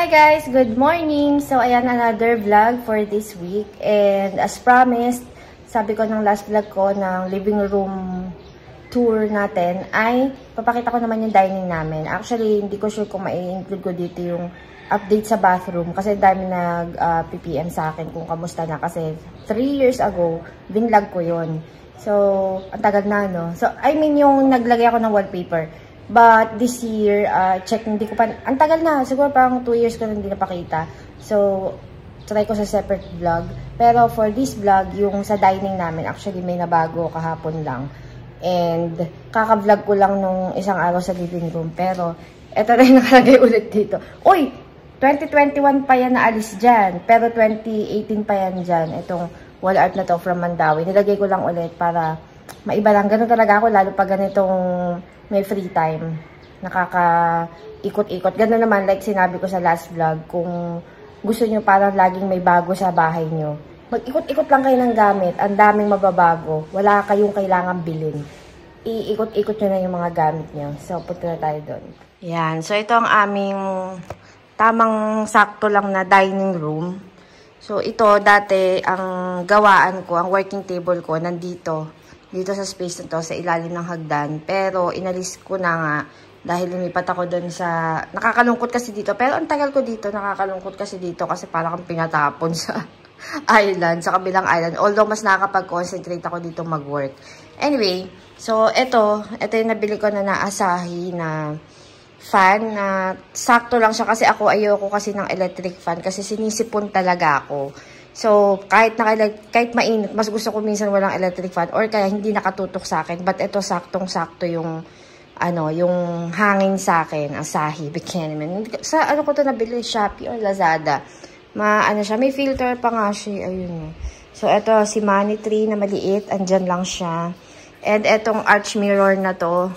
guys! Good morning! So, ayan, another vlog for this week. And as promised, sabi ko ng last vlog ko ng living room tour natin, ay papakita ko naman yung dining namin. Actually, hindi ko sure kung mai-include ko dito yung update sa bathroom. Kasi dami nag-PPM sa akin kung kamusta na. Kasi 3 years ago, binlog ko yun. So, ang tagal na, no? So, I mean, yung naglagay ako ng wallpaper. But this year, check, hindi ko pa, ang tagal na, siguro parang 2 years ko na hindi napakita. So, try ko sa separate vlog. Pero for this vlog, yung sa dining namin, actually may nabago kahapon lang. And, kaka-vlog ko lang nung isang araw sa living room. Pero, eto na yung nakalagay ulit dito. Uy! 2021 pa yan na alis dyan. Pero 2018 pa yan dyan. Itong wall art na to from Mandawi. Nilagay ko lang ulit para maiba lang. Ganun talaga ako, lalo pag ganitong may free time, nakaka-ikot-ikot. Gano'n naman, like sinabi ko sa last vlog, kung gusto nyo parang laging may bago sa bahay nyo, mag-ikot-ikot lang kayo ng gamit, ang daming mababago, wala kayong kailangan bilhin. Iikot-ikot nyo na yung mga gamit nyo. So, punta na tayo doon. Yan, so ito ang aming tamang sakto lang na dining room. So, ito dati, ang gawaan ko, ang working table ko, nandito. Dito sa space na to, sa ilalim ng hagdan. Pero, inalis ko na nga dahil lumipat ako doon sa... Nakakalungkot kasi dito. Pero, ang tagal ko dito, nakakalungkot kasi dito kasi parang kang pinatapon sa island, sa kabilang island. Although, mas nakakapag-concentrate ako dito mag-work. Anyway, so, ito yung nabili ko na Asahi na fan na sakto lang siya kasi ako ayoko kasi ng electric fan kasi sinisipon talaga ako. So, kahit mainit, mas gusto ko minsan walang electric fan or kaya hindi nakatutok sa akin. But ito, saktong-sakto yung, yung hangin sa akin. Asahi, Buchanan. Sa ko to nabili? Shopee or Lazada. Siya, may filter pa nga siya. Ayun. So, ito, si Money Tree na maliit. Andyan lang siya. And etong arch mirror na to,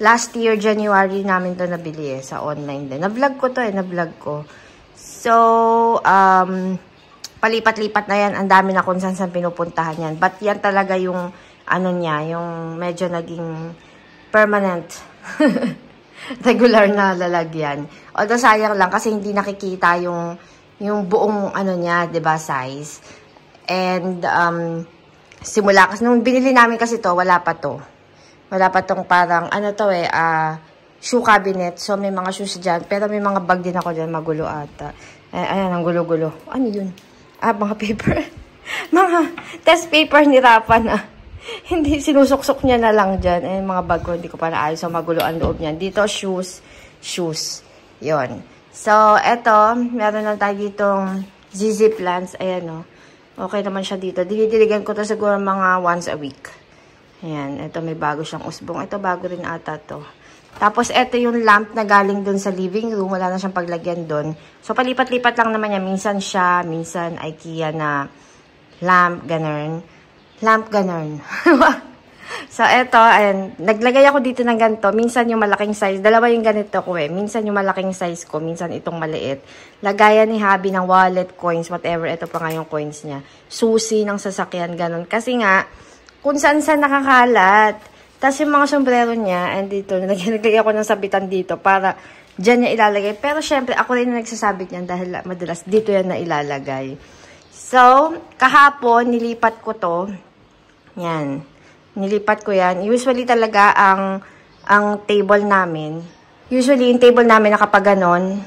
last year, January namin to nabili sa online din. Na-vlog ko to na-vlog ko. So, palipat-lipat na yan. Ang dami na kung saan pinupuntahan yan. But yan talaga yung, yung medyo naging permanent. Regular na lalagyan. Although sayang lang kasi hindi nakikita yung buong, diba, size. And, simula, kasi nung binili namin kasi to, wala pa to. Wala pa tong parang, shoe cabinet. So, may mga shoes dyan. Pero may mga bag din ako dyan. Magulo ata. Ayan, ang gulo-gulo. Ano yun? Mga paper. Mga test paper ni Rapa na. Hindi, sinusuksok niya na lang dyan. Mga bag ko, hindi ko pa naayos. So, magulo ang loob niyan. Dito, shoes. Yon. So, eto, meron na tayo ditong ZZ plants. Ayan, okay naman siya dito. Dinidiligan ko to siguro mga once a week. Ayan, ito may bago siyang usbong. Ito bago rin ata to. Tapos, ito yung lamp na galing dun sa living room. Wala na siyang paglagyan dun. So, palipat-lipat lang naman niya. Minsan siya, minsan IKEA na lamp, ganun. Lamp, ganun. So, ito, ayan. Naglagay ako dito ng ganito. Minsan yung malaking size. Dalawa yung ganito ko Minsan yung malaking size ko. Minsan itong maliit. Lagayan ni Habi ng wallet, coins, whatever. Ito pa nga yung coins niya. Susi ng sasakyan, ganun. Kasi nga, kung saan-saan nakakalat. Tapos yung mga sombrero niya, and dito, naglagay ako ng sabitan dito para dyan niya ilalagay. Pero syempre, ako rin na nagsasabit niyan dahil madalas dito yan na ilalagay. So, kahapon, nilipat ko to. Yan. Nilipat ko yan. Usually talaga, ang table namin, usually yung table namin nakapaganon.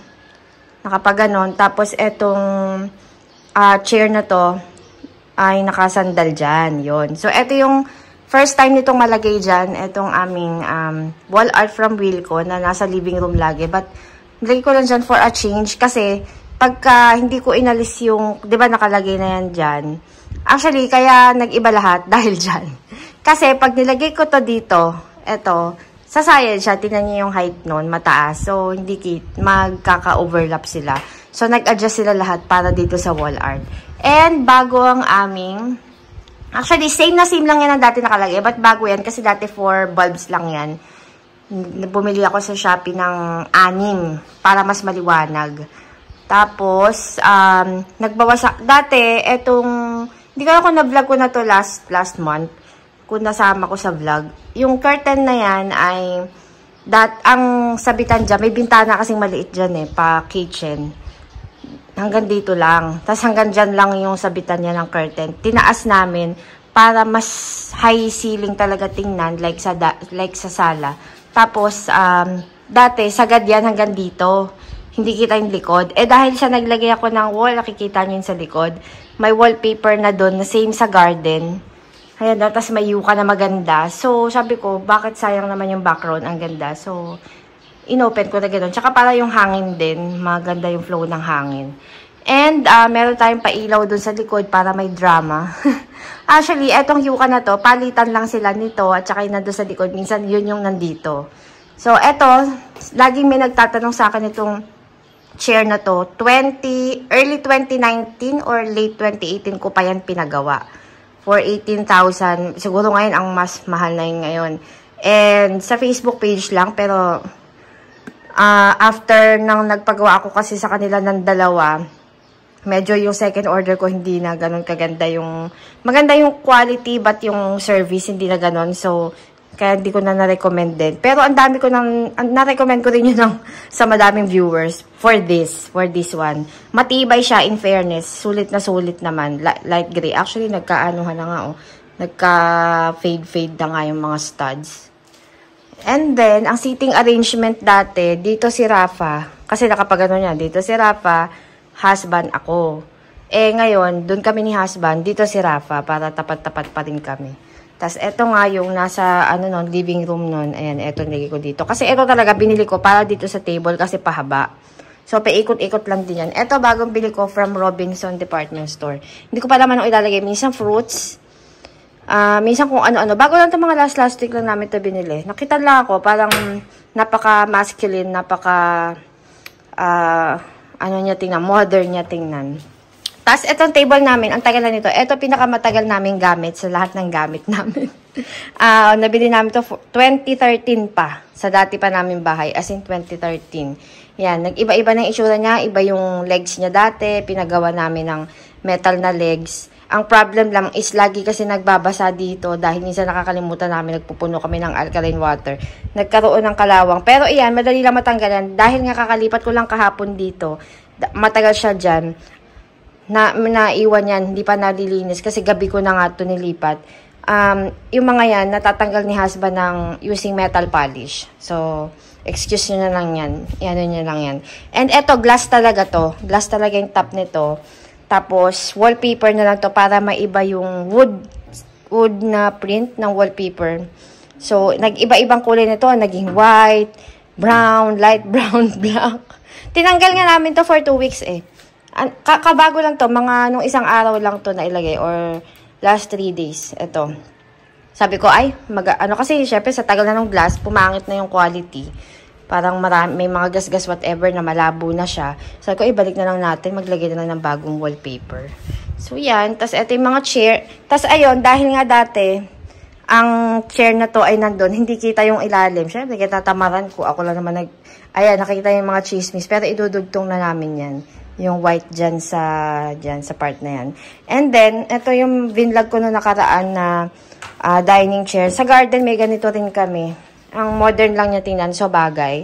Nakapaganon. Tapos, etong chair na to, ay nakasandal dyan. Yun. So, eto yung first time nitong malagay dyan, itong aming wall art from Wilco na nasa living room lagi. But, nilagay ko lang dyan for a change kasi pagka hindi ko inalis yung, di ba nakalagay na yan dyan. Actually, kaya nag-iba lahat dahil dyan. Kasi pag nilagay ko to dito, eto, sasayad siya, tingnan niyo yung height nun, mataas. So, hindi magkaka-overlap sila. So, nag-adjust sila lahat para dito sa wall art. And, bago ang aming... Actually, same lang yan ang dati nakalagay. But bago yan, kasi dati 4 bulbs lang yan. Bumili ako sa Shopee ng 6 para mas maliwanag. Tapos, nagbawas. Dati, hindi ko alam kung na-vlog ko na to last month. Kung nasama ko sa vlog. Yung curtain na yan ay ang sabitan dyan, may bintana kasing maliit dyan pa kitchen. Hanggang dito lang. Tapos hanggang dyan lang yung sabitan niya ng curtain. Tinaas namin para mas high ceiling talaga tingnan, like sa sala. Tapos, dati, sagad yan hanggang dito. Hindi kita yung likod. Dahil siya naglagay ako ng wall, nakikita niyo yun sa likod. May wallpaper na doon, na same sa garden. Ayan, tapos may yuka na maganda. So, sabi ko, bakit sayang naman yung background? Ang ganda. So, inopen ko na gano'n. Tsaka para yung hangin din. Maganda yung flow ng hangin. And, meron tayong pailaw dun sa likod para may drama. Actually, etong yuka na to, palitan lang sila nito at tsaka yung nandun sa likod. Minsan, yun yung nandito. So, eto, laging may nagtatanong sa akin itong chair na to. Early 2019 or late 2018 ko pa yan pinagawa. For 18,000. Siguro ngayon, ang mas mahal na yun ngayon. And sa Facebook page lang, pero after nang nagpagawa ako kasi sa kanila ng dalawa, medyo yung second order ko hindi na ganun kaganda yung, maganda yung quality but yung service hindi na ganun. So, kaya hindi ko na na-recommend din. Pero ang dami ko na-recommend ko rin yun sa madaming viewers for this one. Matibay siya in fairness. Sulit na sulit naman. Light gray. Actually, nagka-anuhan na nga Nagka-fade na nga yung mga studs. And then, ang seating arrangement dati, dito si Rafa. Kasi nakapagano niya, dito si Rafa, husband ako. Ngayon, dun kami ni husband, dito si Rafa, para tapat-tapat pa rin kami. Tapos, eto nga yung nasa, living room nun. Ayan, eto nilagay ko dito. Kasi eto talaga binili ko para dito sa table kasi pahaba. So, paikot-ikot lang din yan. Eto, bagong bili ko from Robinson Department Store. Hindi ko pa naman ilalagay. Minsan fruits. Minsan kung ano-ano. Bago lang itong mga last week lang namin ito binili. Nakita lang ako, parang napaka-masculine, niya tingnan, modern niya tingnan. Tapos, itong table namin, ang tagal na nito. Ito, pinakamatagal namin gamit sa lahat ng gamit namin. Nabili namin to 2013 pa. Sa dati pa namin bahay, as in 2013. Yan, nag-iba-iba na yung itsura niya. Iba yung legs niya dati. Pinagawa namin ng metal na legs. Ang problem lang is lagi kasi nagbabasa dito dahil minsan nakakalimutan namin, nagpupuno kami ng alkaline water. Nagkaroon ng kalawang. Pero iyan, madali lang matanggalan. Dahil nga kakalipat ko lang kahapon dito, matagal siya dyan. Naiwan yan, hindi pa nalilinis kasi gabi ko na nga ito nilipat. Yung mga yan, natatanggal ni husband ng using metal polish. So, excuse nyo na lang yan. Ano nyo lang yan. And eto, glass talaga to. Glass talaga yung top nito. Tapos, wallpaper na lang to para maiba yung wood na print ng wallpaper. So, nag-iba-ibang kulay nito. Naging white, brown, light brown, black. Tinanggal nga namin to for 2 weeks Kabago lang to, mga nung isang araw lang to na ilagay or last 3 days. Ito. Sabi ko, kasi syempre sa tagal na ng glass, pumangit na yung quality. Parang may mga gas-gas whatever na malabo na siya. Sabi ko, ibalik na lang natin, maglagay na lang ng bagong wallpaper. So yan, tas ito yung mga chair. Tas ayun, dahil nga dati, ang chair na to ay nandun, hindi kita yung ilalim. Syempre, kitatamaran ko. Ako lang naman nakita yung mga chismis. Pero idudugtong na namin yan. Yung white dyan sa part na yan. And then, ito yung vinlog ko na nakaraan na dining chair. Sa garden, may ganito rin kami. Ang modern lang niya tingnan, so bagay.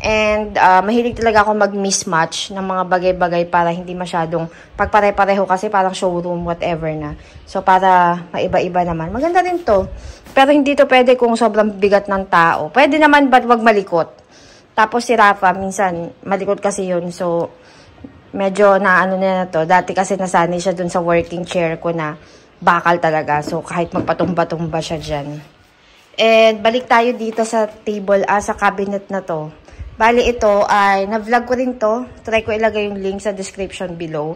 And, mahilig talaga ako mag-mismatch ng mga bagay-bagay para hindi masyadong pagpare-pareho kasi parang showroom, whatever na. So, para maiba-iba naman. Maganda rin to. Pero hindi to pwede kung sobrang bigat ng tao. Pwede naman, but wag malikot. Tapos si Rafa, minsan, malikot kasi yun. So, medyo na to. Dati kasi nasanay siya dun sa working chair ko na bakal talaga. So, kahit magpatumba-tumba siya dyan. And, balik tayo dito sa table, sa cabinet na to. Bali, ito ay, na-vlog ko rin to. Try ko ilagay yung link sa description below.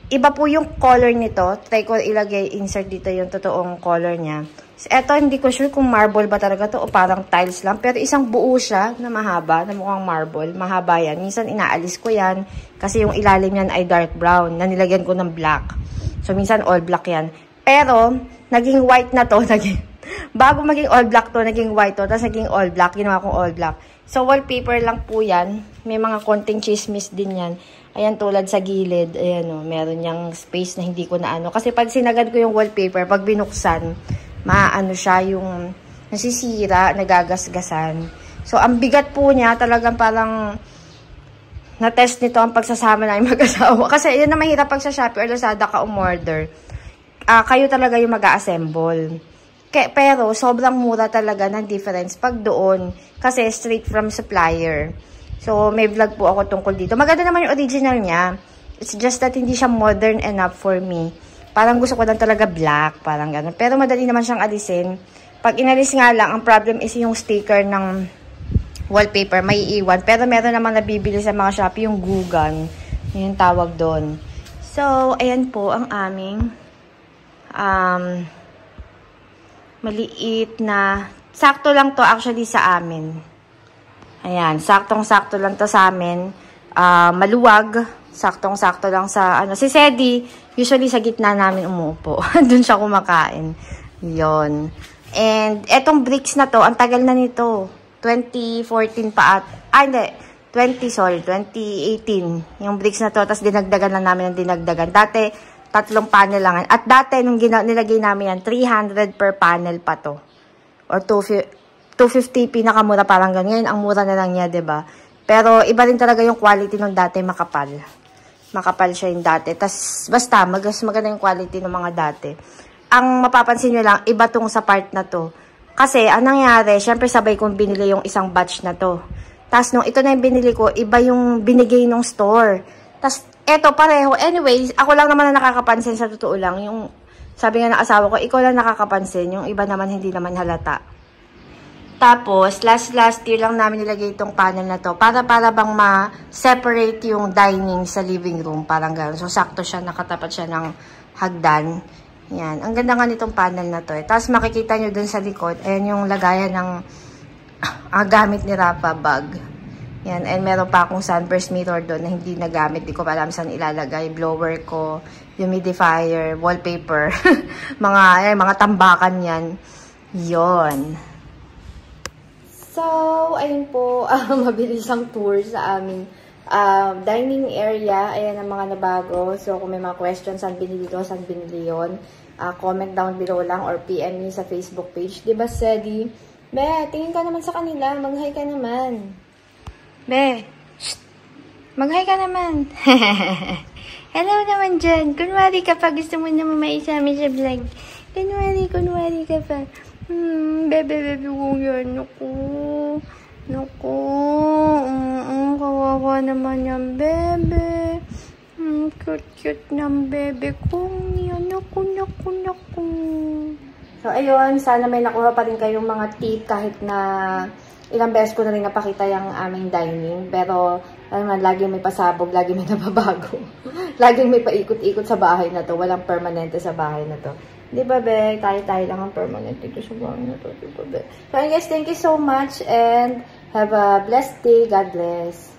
Iba po yung color nito. Try ko ilagay, insert dito yung totoong color niya. So, eto, hindi ko sure kung marble ba talaga to o parang tiles lang. Pero isang buo siya na mahaba, na mukhang marble. Mahaba yan. Minsan inaalis ko yan kasi yung ilalim yan ay dark brown na nilagyan ko ng black. So, minsan all black yan. Pero, naging white na to. Bago maging all black to, naging white to. Tapos naging all black. Ginawa kong all black. So, wallpaper lang po yan. May mga konting chismis din yan. Ayan, tulad sa gilid. Ayan, meron niyang space na hindi ko na Kasi pag sinagad ko yung wallpaper, pag binuksan, siya yung nasisira, nagagasgasan. So, ang bigat po niya, talagang parang na-test nito ang pagsasama na yung mag-asawa. Kasi yun na mahirap pag sa Shopee or Lazada ka umorder. Kayo talaga yung mag-a-assemble. Pero, sobrang mura talaga ng difference pag doon. Kasi straight from supplier. So, may vlog po ako tungkol dito. Maganda naman yung original niya. It's just that hindi siya modern enough for me. Parang gusto ko lang talaga black. Parang gano'n. Pero madali naman siyang alisin. Pag inalis nga lang, ang problem is yung sticker ng wallpaper. May iwan. Pero meron naman nabibili sa mga Shopee yung glue gun. Yun yung tawag doon. So, ayan po ang aming maliit na, sakto lang to actually sa amin. Ayan, saktong-sakto lang to sa amin. Maluwag, saktong-sakto lang sa, si Sedi, usually sa gitna namin umuupo. Doon siya kumakain. Yon. And, etong bricks na to, ang tagal na nito. 2014 pa hindi, 2018. Yung bricks na to, tapos dinagdagan lang namin ng dinagdagan. Dati, 3 panel lang. At dati, nung nilagay namin yan, 300 per panel pa to. Or 250 pinakamura, parang ganyan. Ngayon, ang mura na lang niya, diba? Pero, iba rin talaga yung quality nung dati, makapal. Makapal siya yung dati. Tas, basta, maganda yung quality ng mga dati. Ang mapapansin nyo lang, iba tong sa part na to. Kasi, ang nangyari, syempre sabay kong binili yung isang batch na to. Tas, nung ito na yung binili ko, iba yung binigay ng store. Tas, eto pareho. Anyways, ako lang naman na nakakapansin sa totoo lang. Yung, sabi nga ng asawa ko, ikaw lang nakakapansin. Yung iba naman, hindi naman halata. Tapos, last year lang namin nilagay itong panel na to. Para bang ma-separate yung dining sa living room. Parang gano'n. So, sakto siya. Nakatapat siya ng hagdan. Yan. Ang ganda nga nitong panel na to. Tapos, makikita nyo dun sa likod. Ayan yung lagayan ng gamit ni Rafa bag. Yan. And meron pa akong sunburst mirror doon na hindi nagamit. Di ko pa alam saan ilalagay. Blower ko, humidifier, wallpaper. mga tambakan yan. Yon. So, ayun po, mabilis ang tour sa aming dining area. Ayan ang mga nabago. So, kung may mga questions, saan binili to, saan binili yun, comment down below lang or PM me sa Facebook page. Diba, Sedi? Be, tingin ka naman sa kanila. Mag-hi ka naman. Be, mag-hi ka naman. Hello naman dyan. Kunwari ka pa, gusto mo naman maisama sa vlog. Kunwari ka pa. Bebe ko yan. Naku. Kawawa naman yung bebe. Cute ng bebe ko. Naku. So, ayun. Sana may nakuha pa rin kayong mga tip kahit na ilang beses ko na rin napakita yung aming dining. Pero, lagi may pasabog, lagi may nababago. Laging may paikot-ikot sa bahay na to. Walang permanente sa bahay na to. Di ba, be? Tayo lang ang permanent dito sa bahay na to. Di ba, be? So, guys, thank you so much and have a blessed day. God bless.